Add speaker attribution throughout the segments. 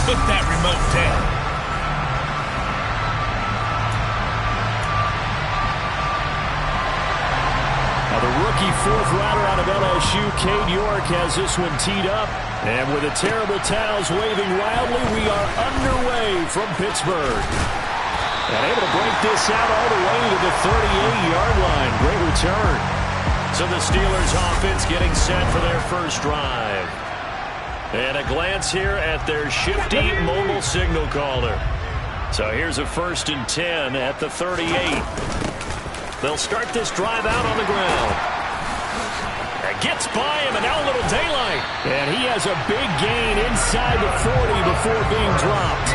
Speaker 1: Put that remote down.
Speaker 2: Now the rookie fourth rounder out of LSU, Cade York, has this one teed up. And with the terrible towels waving wildly, we are underway from Pittsburgh. And able to break this out all the way to the 38-yard line. Great return. So the Steelers offense getting set for their first drive. And a glance here at their shifty mobile signal caller. So here's a 1st and 10 at the 38. They'll start this drive out on the ground. It gets by him, and now a little daylight. And he has a big gain inside the 40 before being dropped.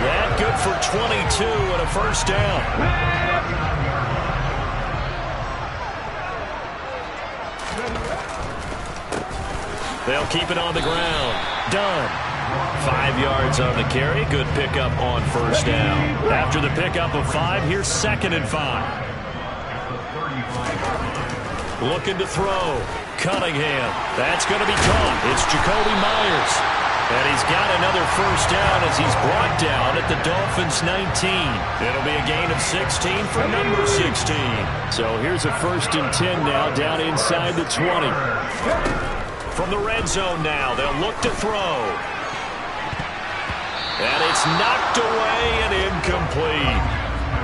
Speaker 2: That good for 22 and a first down. They'll keep it on the ground. Done. 5 yards on the carry. Good pickup on first down. After the pickup of 5, here's 2nd and 5. Looking to throw. Cunningham. That's going to be caught. It's Jacoby Myers. And he's got another first down as he's brought down at the Dolphins' 19. It'll be a gain of 16 for number 16. So here's a 1st and 10 now down inside the 20. From the red zone now, they'll look to throw. And it's knocked away and incomplete.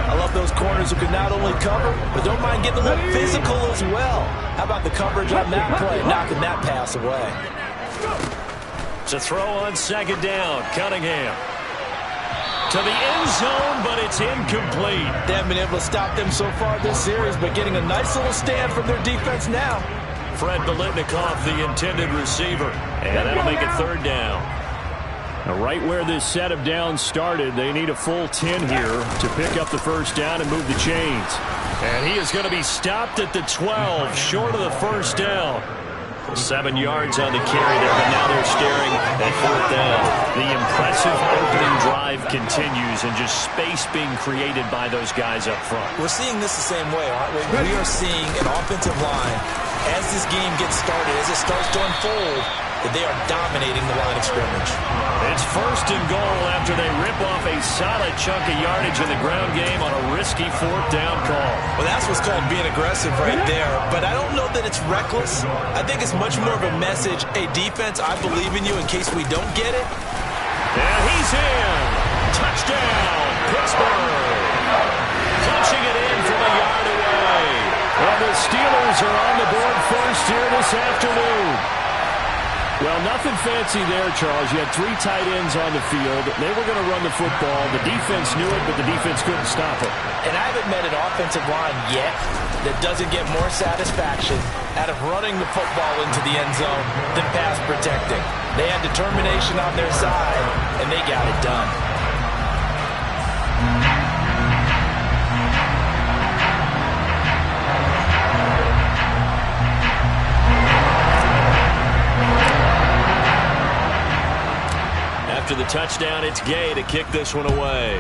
Speaker 3: I love those corners who can not only cover, but don't mind getting a little physical as well. How about the coverage on that play, knocking that pass away?
Speaker 2: It's a throw on 2nd down. Cunningham. To the end zone, but it's incomplete.
Speaker 3: They haven't been able to stop them so far this series, but getting a nice little stand from their defense now.
Speaker 2: Fred Biletnikoff, the intended receiver. And that'll make it 3rd down. Now, right where this set of downs started, they need a full 10 here to pick up the first down and move the chains. And he is going to be stopped at the 12, short of the first down. 7 yards on the carry there, but now they're staring at 4th down. The impressive opening drive continues, and just space being created by those guys up front.
Speaker 3: We're seeing this the same way, aren't we? We are seeing an offensive line, as this game gets started, as it starts to unfold, that they are dominating the line of scrimmage.
Speaker 2: It's 1st and goal after they rip off a solid chunk of yardage in the ground game on a risky 4th down call.
Speaker 3: Well, that's what's called being aggressive right there. But I don't know that it's reckless. I think it's much more of a message, hey, defense, I believe in you in case we don't get it.
Speaker 2: And he's in. Touchdown, Pittsburgh. Punching it in from a yard away. And the Steelers are on the board first here this afternoon. Well, nothing fancy there, Charles. You had 3 tight ends on the field. They were going to run the football. The defense knew it, but the defense couldn't stop it.
Speaker 3: And I haven't met an offensive line yet that doesn't get more satisfaction out of running the football into the end zone than pass protecting. They had determination on their side, and they got it done.
Speaker 2: After the touchdown, it's Gay to kick this one away.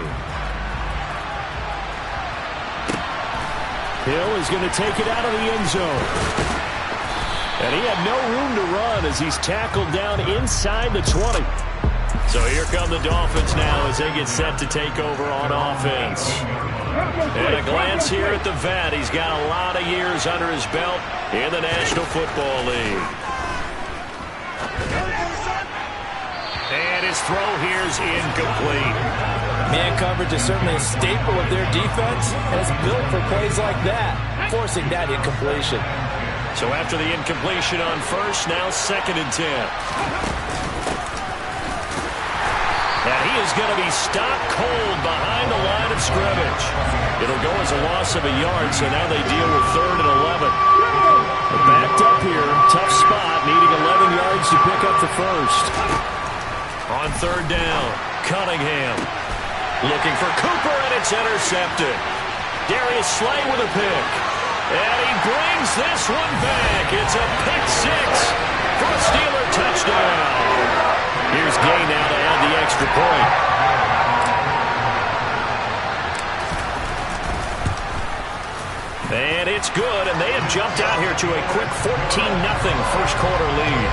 Speaker 2: Hill is going to take it out of the end zone. And he had no room to run as he's tackled down inside the 20. So here come the Dolphins now as they get set to take over on offense. And a glance here at the vet. He's got a lot of years under his belt in the National Football League. And his throw here is incomplete.
Speaker 3: Man coverage is certainly a staple of their defense, and it's built for plays like that, forcing that incompletion.
Speaker 2: So after the incompletion on first, now 2nd and 10. And he is going to be stopped cold behind the line of scrimmage. It'll go as a loss of a yard, so now they deal with 3rd and 11. They're backed up here, tough spot, needing 11 yards to pick up the first. On 3rd down, Cunningham looking for Cooper, and it's intercepted. Darius Slay with a pick. And he brings this one back. It's a pick 6 for a Steeler touchdown. Here's Gay now to add the extra point. And it's good, and they have jumped out here to a quick 14-0 first quarter lead.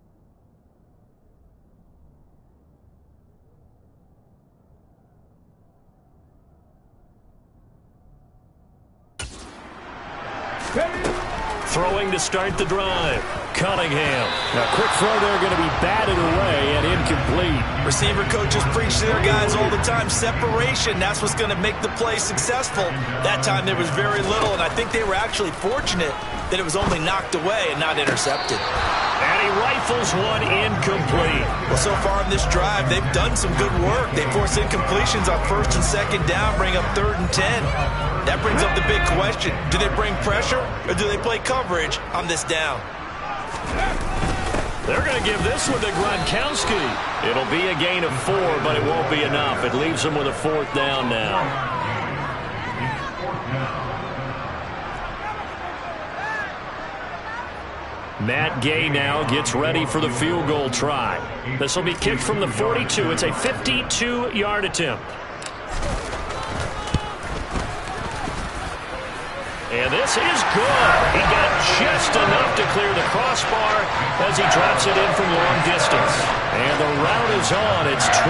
Speaker 2: Throwing to start the drive. Cunningham. Now, quick throw there, going to be batted away and incomplete.
Speaker 3: Receiver coaches preach to their guys all the time. Separation, that's what's going to make the play successful. That time there was very little, and I think they were actually fortunate that it was only knocked away and not intercepted.
Speaker 2: And he rifles one incomplete.
Speaker 3: Well, so far in this drive, they've done some good work. They force incompletions on 1st and 2nd down, bring up 3rd and 10. That brings up the big question. Do they bring pressure or do they play coverage on this down?
Speaker 2: They're going to give this one to Gronkowski. It'll be a gain of 4, but it won't be enough. It leaves them with a 4th down now. Matt Gay now gets ready for the field goal try. This will be kicked from the 42. It's a 52-yard attempt. And this is good. He got just enough to clear the crossbar as he drops it in from long distance. And the route is on. It's 24-0.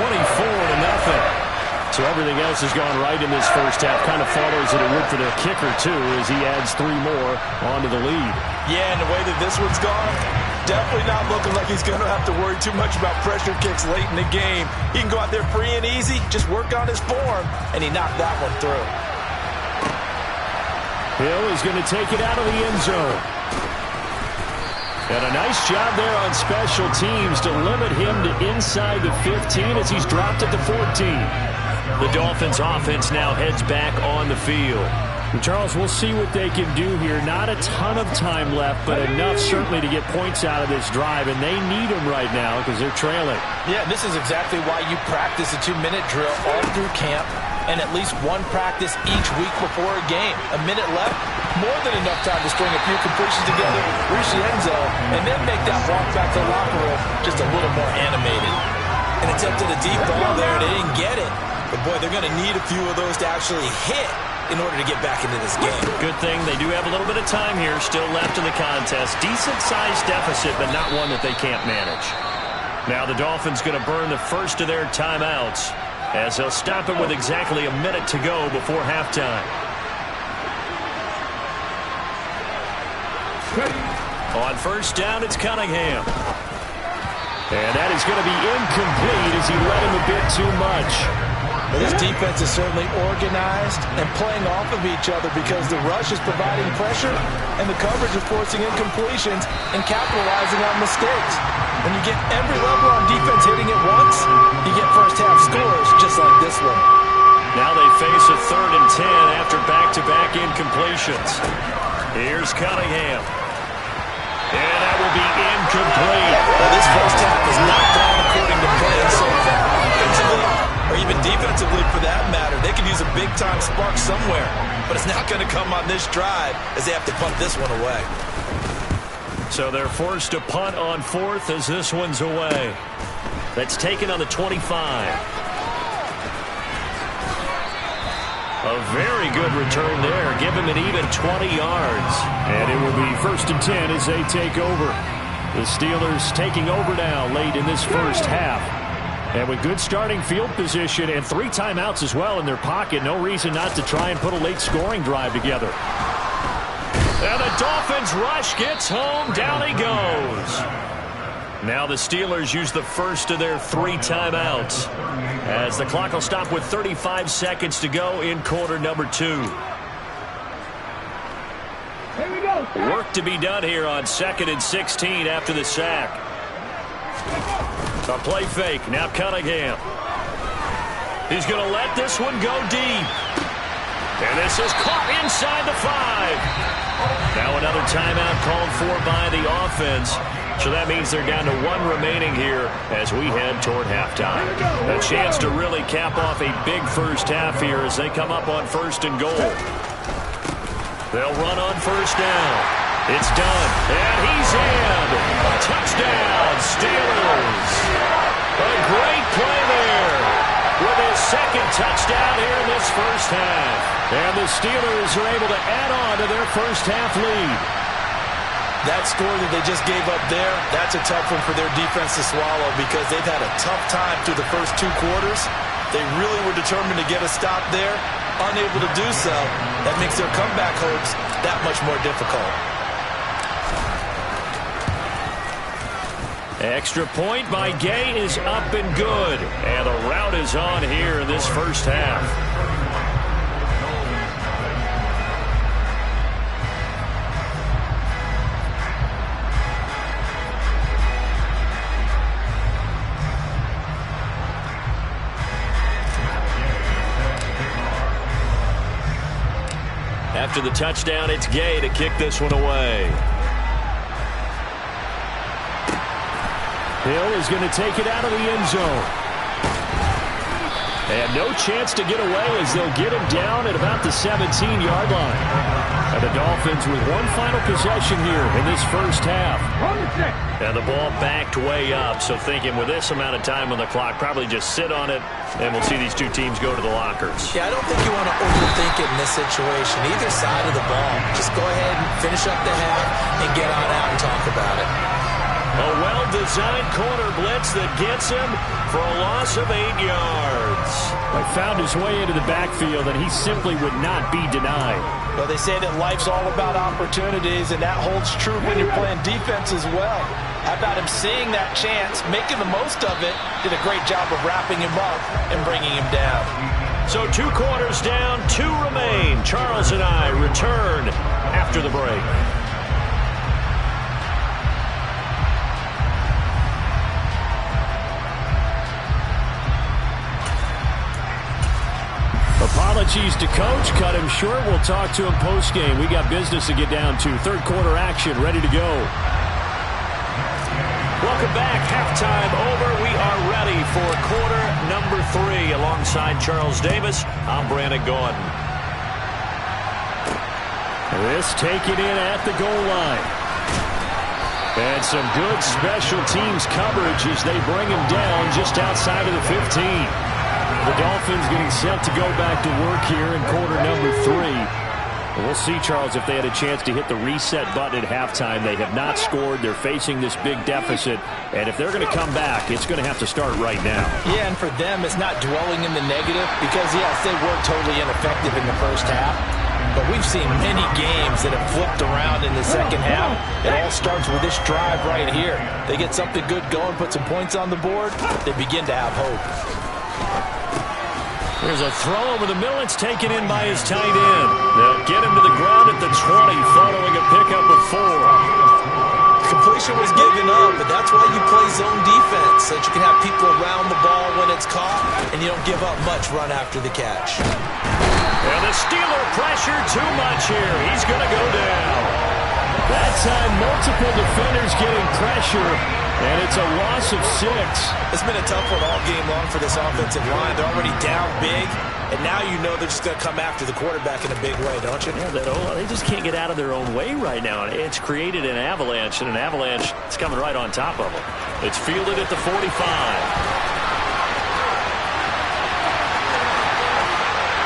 Speaker 2: So everything else has gone right in this first half. Kind of follows that it would for the kicker, too, as he adds 3 more onto the lead.
Speaker 3: Yeah, and the way that this one's gone, definitely not looking like he's going to have to worry too much about pressure kicks late in the game. He can go out there free and easy, just work on his form, and he knocked that one through.
Speaker 2: Hill is going to take it out of the end zone. And a nice job there on special teams to limit him to inside the 15 as he's dropped at the 14. The Dolphins offense now heads back on the field. And Charles, we'll see what they can do here. Not a ton of time left, but enough certainly to get points out of this drive, and they need them right now because they're trailing.
Speaker 3: Yeah, this is exactly why you practice a 2-minute drill all through camp and at least one practice each week before a game. A minute left, more than enough time to string a few completions together, reach the end zone, and then make that walk back to the locker room just a little more animated. An attempt at a deep ball there, they didn't get it. But, boy, they're going to need a few of those to actually hit in order to get back into this game.
Speaker 2: Good thing they do have a little bit of time here still left in the contest. Decent-sized deficit, but not one that they can't manage. Now the Dolphins going to burn the first of their timeouts as they'll stop it with exactly a minute to go before halftime. On first down, it's Cunningham. And that is going to be incomplete as he let him a bit too much.
Speaker 3: Well, this defense is certainly organized and playing off of each other because the rush is providing pressure and the coverage is forcing incompletions and capitalizing on mistakes. When you get every level on defense hitting it once, you get first-half scores just like this one.
Speaker 2: Now they face a 3rd and 10 after back-to-back incompletions. Here's Cunningham. And that will be incomplete.
Speaker 3: Well, this first half is not gone according to plan so far. Offensively, or even defensively for that matter, they could use a big-time spark somewhere. But it's not going to come on this drive as they have to punt this one away.
Speaker 2: So they're forced to punt on 4th as this one's away. That's taken on the 25. A very good return there. Give him an even 20 yards. And it will be 1st and 10 as they take over. The Steelers taking over now late in this first half. And with good starting field position and 3 timeouts as well in their pocket, no reason not to try and put a late scoring drive together. And the Dolphins rush gets home. Down he goes. Now the Steelers use the first of their 3 timeouts as the clock will stop with 35 seconds to go in quarter number 2.
Speaker 1: Here we go.
Speaker 2: Work to be done here on 2nd and 16 after the sack. A play fake. Now Cunningham. He's going to let this one go deep. And this is caught inside the 5. Now another timeout called for by the offense. So that means they're down to 1 remaining here as we head toward halftime. A chance to really cap off a big first half here as they come up on 1st and goal. They'll run on 1st down. It's done. And he's in. Touchdown, Steelers. A great play there with his 2nd touchdown here in this first half. And the Steelers are able to add on to their first half lead.
Speaker 3: That score that they just gave up there, that's a tough one for their defense to swallow because they've had a tough time through the first 2 quarters. They really were determined to get a stop there, unable to do so. That makes their comeback hopes that much more difficult.
Speaker 2: Extra point by Gay is up and good. And the rout is on here in this first half. After the touchdown, it's Gay to kick this one away. Hill is going to take it out of the end zone. And no chance to get away as they'll get him down at about the 17-yard line. And the Dolphins with one final possession here in this first half. And the ball backed way up, so thinking with this amount of time on the clock, probably just sit on it, and we'll see these two teams go to the lockers.
Speaker 3: Yeah, I don't think you want to overthink it in this situation. Either side of the ball. Just go ahead and finish up the half and get on out and talk about it.
Speaker 2: A well-designed corner blitz that gets him for a loss of 8 yards. He found his way into the backfield, and he simply would not be denied.
Speaker 3: Well, they say that life's all about opportunities, and that holds true when you're playing defense as well. How about him seeing that chance, making the most of it, did a great job of wrapping him up and bringing him down.
Speaker 2: So 2 quarters down, 2 remain. Charles and I return after the break. Apologies to Coach. Cut him short. We'll talk to him post-game. We got business to get down to. Third quarter action ready to go. Welcome back. Halftime over. We are ready for quarter number 3. Alongside Charles Davis, I'm Brandon Gaudin. This taken in at the goal line. And some good special teams coverage as they bring him down just outside of the 15. The Dolphins getting set to go back to work here in quarter number 3. We'll see, Charles, if they had a chance to hit the reset button at halftime. They have not scored. They're facing this big deficit. And if they're going to come back, it's going to have to start right now.
Speaker 3: Yeah, and for them, it's not dwelling in the negative because, yes, they were totally ineffective in the first half. But we've seen many games that have flipped around in the second half. It all starts with this drive right here. They get something good going, put some points on the board, they begin to have hope.
Speaker 2: There's a throw over the middle. It's taken in by his tight end. They'll get him to the ground at the 20 following a pickup of 4.
Speaker 3: Completion was given up, but that's why you play zone defense, so that you can have people around the ball when it's caught, and you don't give up much run after the catch.
Speaker 2: And the Steeler pressure too much here. He's going to go down. That time, multiple defenders getting pressure, and it's a loss of 6.
Speaker 3: It's been a tough one all game long for this offensive line. They're already down big, and now you know they're just going to come after the quarterback in a big way, don't you?
Speaker 2: Yeah, they just can't get out of their own way right now. It's created an avalanche, and an avalanche is coming right on top of them. It's fielded at the 45.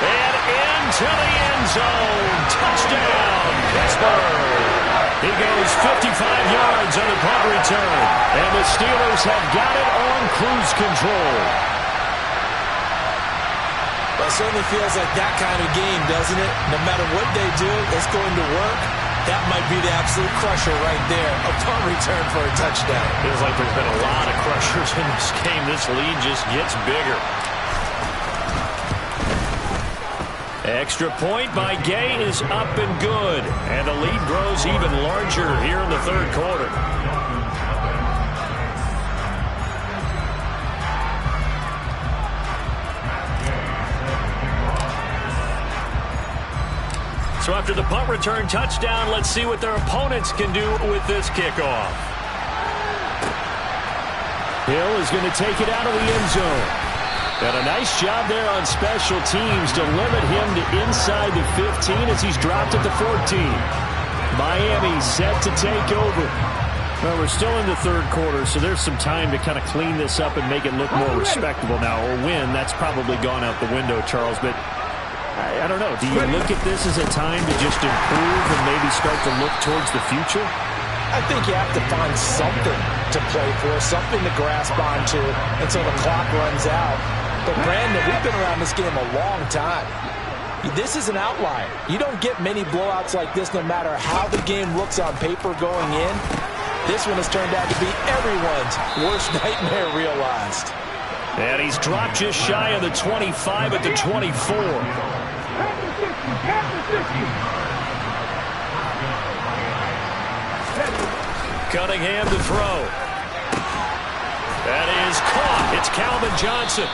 Speaker 2: And into the end zone. Touchdown, Pittsburgh. He goes 55 yards on the punt return. And the Steelers have got it on cruise control.
Speaker 3: Well, it certainly feels like that kind of game, doesn't it? No matter what they do, it's going to work. That might be the absolute crusher right there. A punt return for a touchdown.
Speaker 2: Feels like there's been a lot of crushers in this game. This lead just gets bigger. Extra point by Gay is up and good. And the lead grows even larger here in the third quarter. So after the punt return touchdown, let's see what their opponents can do with this kickoff. Hill is going to take it out of the end zone. And a nice job there on special teams to limit him to inside the 15 as he's dropped at the 14. Miami set to take over. Well, we're still in the third quarter, so there's some time to kind of clean this up and make it look more respectable now. Or win, that's probably gone out the window, Charles. But I don't know. Do you look at this as a time to just improve and maybe start to look towards the future?
Speaker 3: I think you have to find something to play for, something to grasp onto until the clock runs out. But, Brandon, we've been around this game a long time. This is an outlier. You don't get many blowouts like this no matter how the game looks on paper going in. This one has turned out to be everyone's worst nightmare realized.
Speaker 2: And he's dropped just shy of the 25 at the 24. Cunningham to throw. That is caught. It's Calvin Johnson.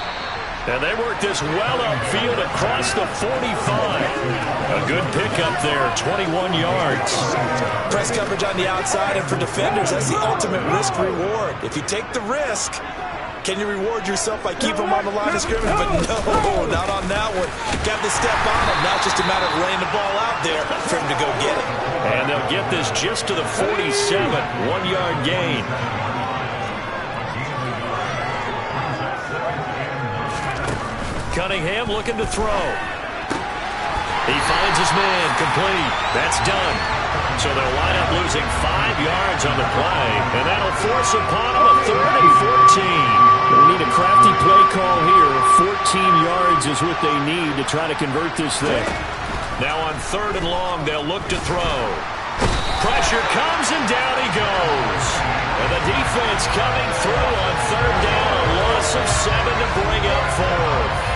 Speaker 2: And they work this well upfield across the 45. A good pickup there, 21 yards.
Speaker 3: Press coverage on the outside, and for defenders, that's the ultimate risk-reward. If you take the risk, can you reward yourself by keeping them on the line of scrimmage? But no, not on that one. Got the step on him. Now it's just a matter of laying the ball out there for him to go get it.
Speaker 2: And they'll get this just to the 47, 1-yard gain. Cunningham looking to throw. He finds his man, complete. That's done. So they'll line up losing 5 yards on the play, and that'll force upon them a 3rd and 14. They'll need a crafty play call here. 14 yards is what they need to try to convert this thing. Now on 3rd and long, they'll look to throw. Pressure comes, and down he goes. And the defense coming through on 3rd down, a loss of 7 to bring up 4th.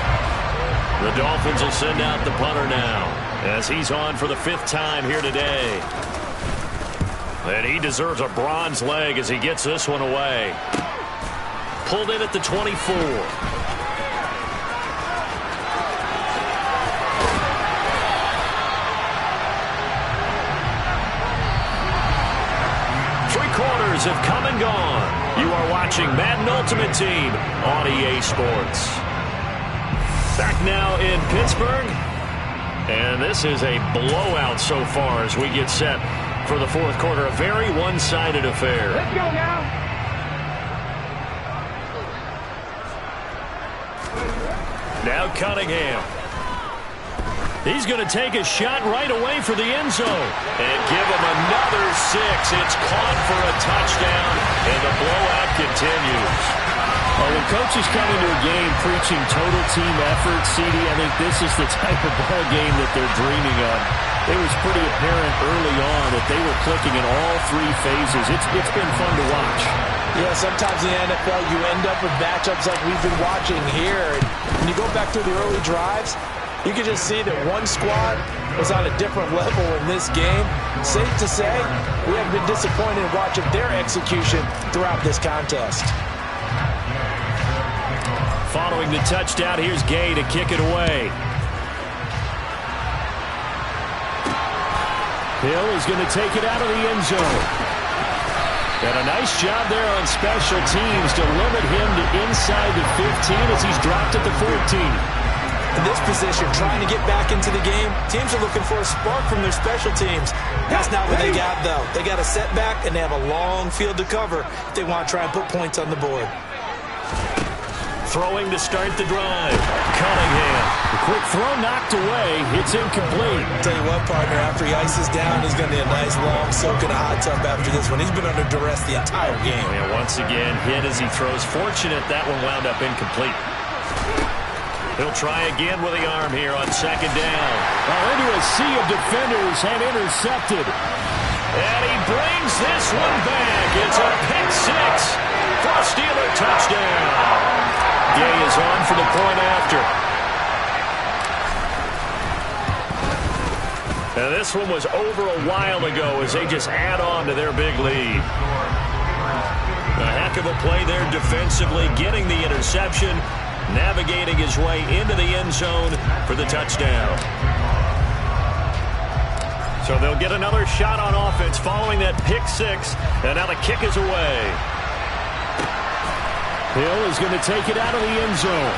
Speaker 2: The Dolphins will send out the punter now, as he's on for the 5th time here today. And he deserves a bronze leg as he gets this one away. Pulled in at the 24. Three quarters have come and gone. You are watching Madden Ultimate Team on EA Sports. Back now in Pittsburgh, and this is a blowout so far as we get set for the 4th quarter. A very one-sided affair.
Speaker 1: Let's go now.
Speaker 2: Now Cunningham. He's going to take a shot right away for the end zone. And give him another 6. It's caught for a touchdown, and the blowout continues.
Speaker 4: Well, when coaches come into a game preaching total team effort, CD, I think this is the type of ball game that they're dreaming of. It was pretty apparent early on that they were clicking in all 3 phases. It's been fun to watch.
Speaker 3: Yeah, sometimes in the NFL you end up with matchups like we've been watching here. And when you go back to the early drives, you can just see that one squad was on a different level in this game. Safe to say, we have been disappointed in watching their execution throughout this contest.
Speaker 2: Following the touchdown, here's Gay to kick it away. Hill is going to take it out of the end zone. And a nice job there on special teams to limit him to inside the 15 as he's dropped at the 14.
Speaker 3: In this position, trying to get back into the game, teams are looking for a spark from their special teams. That's not what they got, though. They got a setback, and they have a long field to cover if they want to try and put points on the board.
Speaker 2: Throwing to start the drive. Cunningham.
Speaker 4: The quick throw knocked away. It's incomplete.
Speaker 3: Tell you what, partner, after he ices down, he's going to be a nice long soak in a hot tub after this one. He's been under duress the entire game.
Speaker 2: Yeah, once again, hit as he throws. Fortunate that one wound up incomplete. He'll try again with the arm here on 2nd down.
Speaker 4: Well, into a sea of defenders and intercepted.
Speaker 2: And he brings this one back. It's a pick 6 for a Steeler touchdown. Gay is on for the point after. And this one was over a while ago as they just add on to their big lead. A heck of a play there defensively, getting the interception, navigating his way into the end zone for the touchdown. So they'll get another shot on offense following that pick 6, and now the kick is away.
Speaker 4: Hill is going to take it out of the end zone.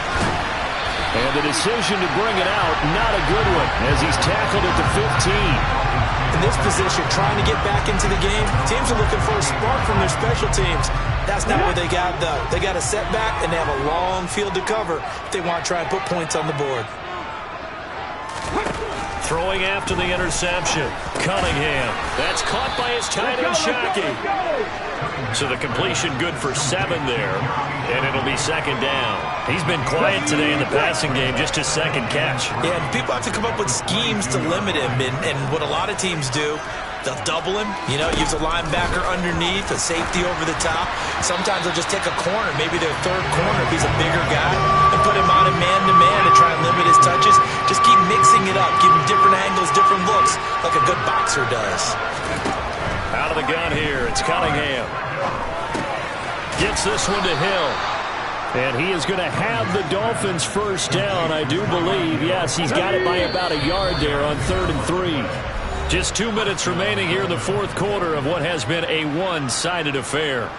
Speaker 4: And the decision to bring it out, not a good one, as he's tackled at the 15.
Speaker 3: In this position, trying to get back into the game, teams are looking for a spark from their special teams. That's not what they got, though. They got a setback, and they have a long field to cover if they want to try and put points on the board.
Speaker 2: Throwing after the interception. Cunningham. That's caught by his tight end, Shockey. So the completion good for 7 there. And it'll be second down. He's been quiet today in the passing game, just his second catch.
Speaker 3: Yeah, and people have to come up with schemes to limit him. And what a lot of teams do, they'll double him, use a linebacker underneath, a safety over the top. Sometimes they'll just take a corner, maybe their third corner if he's a bigger guy, and put him on a man-to-man to try and limit his touches. Just keep mixing it up, give him different angles, different looks, like a good boxer does.
Speaker 2: Out of the gun here, it's Cunningham. Gets this one to Hill. And he is going to have the Dolphins first down, I do believe. Yes, he's got it by about a yard there on 3rd and 3. Just 2 minutes remaining here in the fourth quarter of what has been a one-sided affair.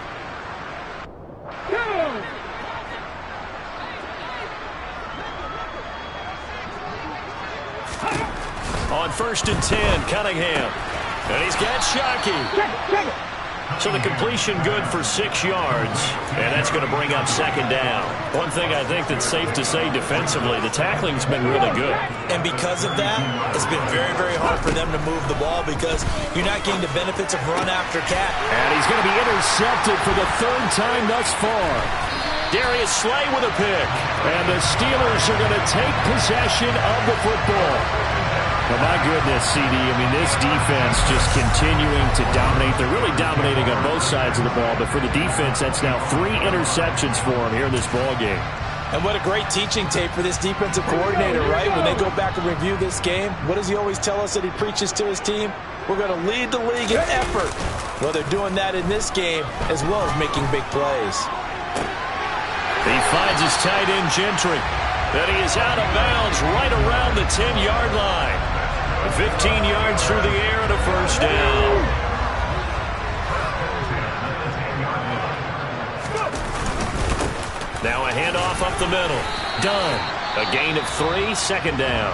Speaker 2: On 1st and 10, Cunningham. And he's got Shockey. So the completion good for 6 yards, and that's going to bring up second down. One thing I think that's safe to say defensively, the tackling's been really good.
Speaker 3: And because of that, it's been very, very hard for them to move the ball because you're not getting the benefits of run after cat.
Speaker 2: And he's going to be intercepted for the 3rd time thus far. Darius Slay with a pick. And the Steelers are going to take possession of the football. Well, my goodness, CD, I mean, this defense just continuing to dominate. They're really dominating on both sides of the ball, but for the defense, that's now 3 interceptions for them here in this ball game.
Speaker 3: And what a great teaching tape for this defensive coordinator, right? When they go back and review this game, what does he always tell us that he preaches to his team? We're going to lead the league in effort. Well, they're doing that in this game as well as making big plays.
Speaker 2: He finds his tight end, Gentry. Then he is out of bounds right around the 10-yard line. 15 yards through the air and a first down. Now a handoff up the middle. Done. A gain of 3, second down.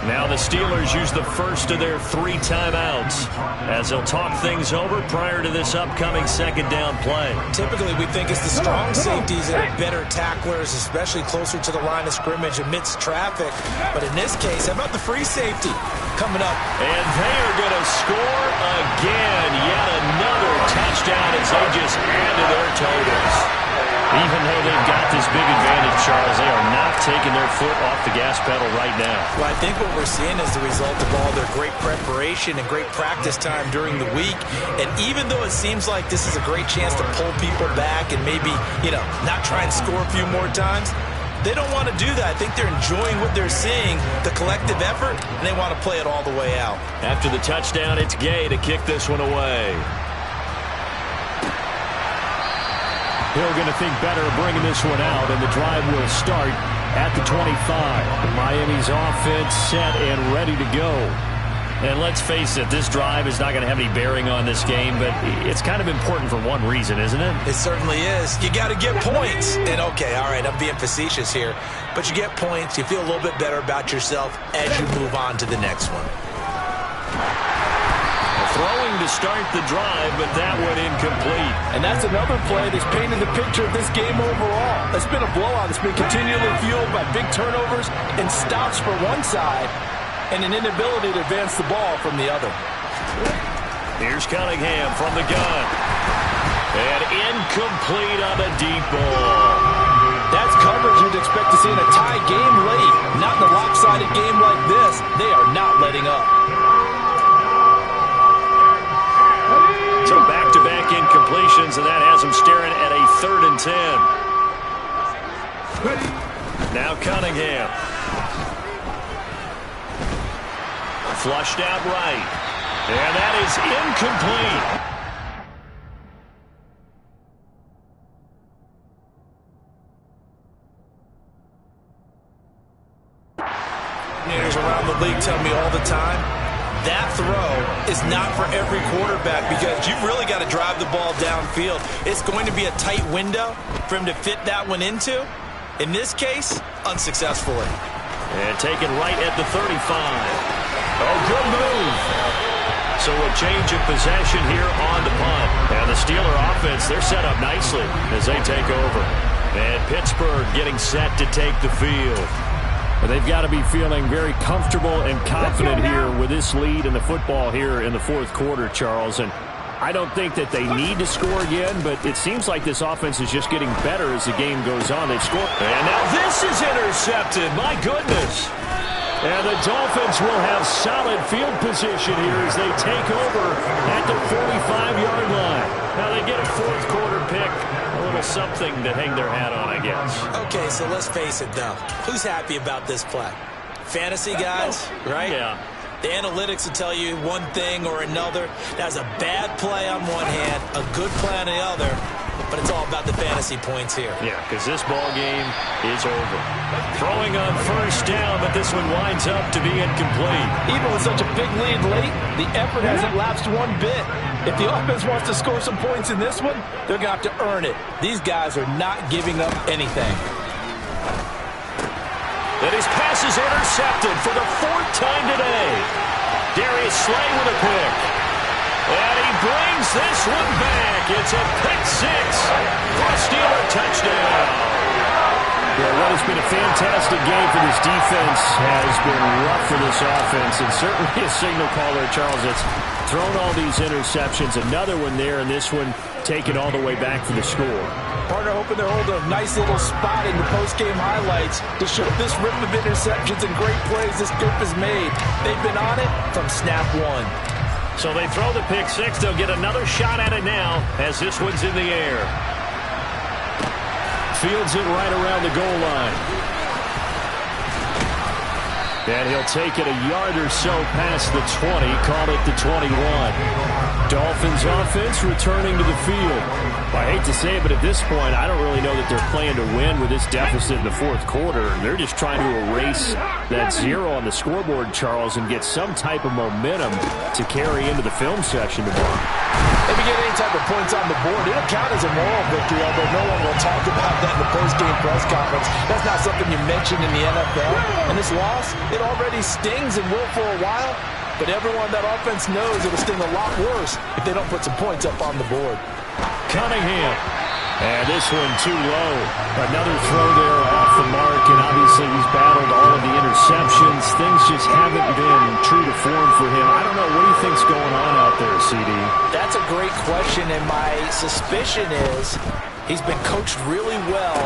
Speaker 2: Now the Steelers use the first of their 3 timeouts as they'll talk things over prior to this upcoming second down play.
Speaker 3: Typically, we think it's the strong safeties that are better tacklers, especially closer to the line of scrimmage amidst traffic. But in this case, how about the free safety coming up?
Speaker 2: And they are going to score again. Yet another touchdown as they just add to their totals. Even though they've got this big advantage, Charles, they are not taking their foot off the gas pedal right now.
Speaker 3: Well, I think what we're seeing is the result of all their great preparation and great practice time during the week. And even though it seems like this is a great chance to pull people back and maybe, not try and score a few more times, they don't want to do that. I think they're enjoying what they're seeing, the collective effort, and they want to play it all the way out.
Speaker 2: After the touchdown, it's Gay to kick this one away. Hill going to think better of bringing this one out, and the drive will start at the 25. Miami's offense set and ready to go. And let's face it, this drive is not going to have any bearing on this game, but it's kind of important for one reason, isn't it?
Speaker 3: It certainly is. You got to get points. And okay, all right, I'm being facetious here, but you get points, you feel a little bit better about yourself as you move on to the next one.
Speaker 2: Throwing to start the drive, but that one incomplete.
Speaker 5: And that's another play that's painted the picture of this game overall. It's been a blowout. It's been continually fueled by big turnovers and stops for one side and an inability to advance the ball from the other.
Speaker 2: Here's Cunningham from the gun. And incomplete on the deep ball.
Speaker 5: That's coverage you'd expect to see in a tie game late. Not in a lopsided game like this. They are not letting up.
Speaker 2: So back-to-back incompletions, and that has them staring at a 3rd and 10. Now Cunningham. Flushed out right. And that is incomplete.
Speaker 3: Around the league tell me all the time, that throw is not for every quarterback because you've really got to drive the ball downfield. It's going to be a tight window for him to fit that one into. In this case, unsuccessfully.
Speaker 2: And taken right at the 35. Oh, good move. So a change of possession here on the punt. And the Steeler offense, they're set up nicely as they take over. And Pittsburgh getting set to take the field. They've got to be feeling very comfortable and confident here with this lead in the football here in the fourth quarter, Charles. And I don't think that they need to score again, but it seems like this offense is just getting better as the game goes on. They've scored.
Speaker 4: And now this is intercepted. My goodness.
Speaker 2: And the Dolphins will have solid field position here as they take over at the 45-yard line. Now they get a fourth quarter pick. A little something to hang their hat on, I guess.
Speaker 3: Okay, so let's face it, though. Who's happy about this play? Fantasy guys, right?
Speaker 2: Yeah.
Speaker 3: The analytics will tell you one thing or another. That's a bad play on one hand, a good play on the other, but it's all about the fantasy points here.
Speaker 2: Yeah, because this ball game is over. Throwing on first down, but this one winds up to be incomplete.
Speaker 5: Even with such a big lead late, the effort hasn't lapsed one bit. If the offense wants to score some points in this one, they're going to have to earn it. These guys are not giving up anything.
Speaker 2: And his pass is intercepted for the fourth time today. Darius Slay with a pick. And he brings this one back. It's a pick six for a Steeler touchdown. Yeah, what has been a fantastic game for this defense has been rough for this offense, and certainly a signal caller, Charles, that's thrown all these interceptions. Another one there, and this one taken all the way back for the score.
Speaker 5: Partner hoping they're holding a nice little spot in the post-game highlights to show this rip of interceptions and great plays this group has made. They've been on it from snap one.
Speaker 2: So they throw the pick six. They'll get another shot at it now as this one's in the air. Fields it right around the goal line. And he'll take it a yard or so past the 20, call it the 21. Dolphins offense returning to the field. I hate to say it, but at this point, I don't really know that they're playing to win with this deficit in the fourth quarter. They're just trying to erase that zero on the scoreboard, Charles, and get some type of momentum to carry into the film session tomorrow.
Speaker 5: If you get any type of points on the board, it'll count as a moral victory, although no one will talk about that in the post-game press conference. That's not something you mention in the NFL. And this loss, it already stings and will for a while, but everyone that offense knows it'll sting a lot worse if they don't put some points up on the board.
Speaker 2: Cunningham. And this one too low. Another throw there off the mark, and obviously he's battled all of the interceptions. Things just haven't been true to form for him. I don't know. What do you think's going on out there, CD?
Speaker 3: That's a great question, and my suspicion is he's been coached really well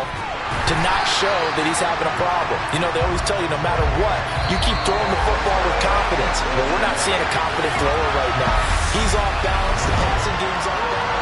Speaker 3: to not show that he's having a problem. You know, they always tell you no matter what, you keep throwing the football with confidence. Well, we're not seeing a confident thrower right now. He's off balance. The passing game's off balance.